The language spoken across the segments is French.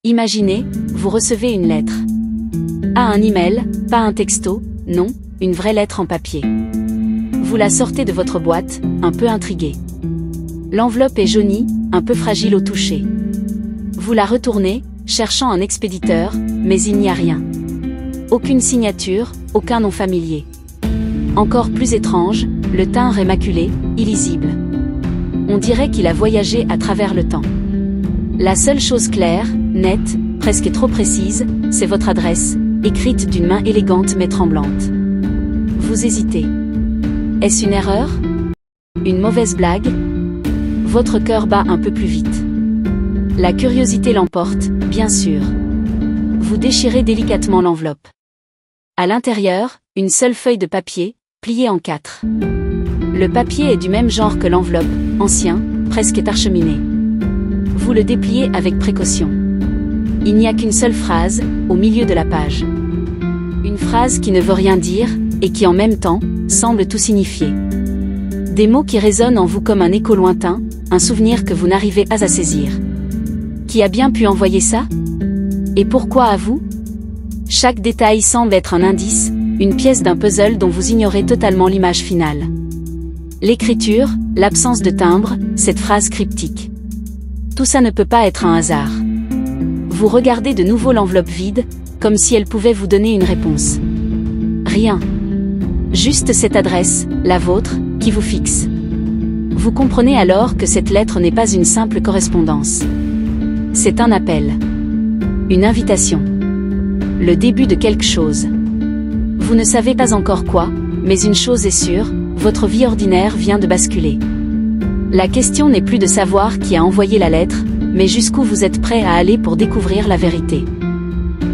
Imaginez, vous recevez une lettre. Pas un email, pas un texto, non, une vraie lettre en papier. Vous la sortez de votre boîte, un peu intrigué. L'enveloppe est jaunie, un peu fragile au toucher. Vous la retournez, cherchant un expéditeur, mais il n'y a rien. Aucune signature, aucun nom familier. Encore plus étrange, le timbre est maculé, illisible. On dirait qu'il a voyagé à travers le temps. La seule chose claire, nette, presque trop précise, c'est votre adresse, écrite d'une main élégante mais tremblante. Vous hésitez. Est-ce une erreur? Une mauvaise blague? Votre cœur bat un peu plus vite. La curiosité l'emporte, bien sûr. Vous déchirez délicatement l'enveloppe. À l'intérieur, une seule feuille de papier, pliée en 4. Le papier est du même genre que l'enveloppe, ancien, presque parcheminé. Vous le dépliez avec précaution. Il n'y a qu'une seule phrase, au milieu de la page. Une phrase qui ne veut rien dire, et qui en même temps, semble tout signifier. Des mots qui résonnent en vous comme un écho lointain, un souvenir que vous n'arrivez pas à saisir. Qui a bien pu envoyer ça? Et pourquoi à vous? Chaque détail semble être un indice, une pièce d'un puzzle dont vous ignorez totalement l'image finale. L'écriture, l'absence de timbre, cette phrase cryptique. Tout ça ne peut pas être un hasard. Vous regardez de nouveau l'enveloppe vide, comme si elle pouvait vous donner une réponse. Rien. Juste cette adresse, la vôtre, qui vous fixe. Vous comprenez alors que cette lettre n'est pas une simple correspondance. C'est un appel. Une invitation. Le début de quelque chose. Vous ne savez pas encore quoi, mais une chose est sûre, votre vie ordinaire vient de basculer. La question n'est plus de savoir qui a envoyé la lettre, mais jusqu'où vous êtes prêt à aller pour découvrir la vérité.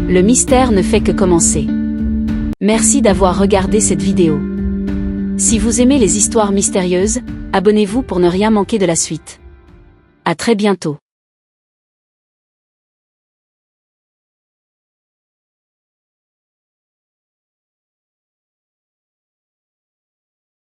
Le mystère ne fait que commencer. Merci d'avoir regardé cette vidéo. Si vous aimez les histoires mystérieuses, abonnez-vous pour ne rien manquer de la suite. À très bientôt.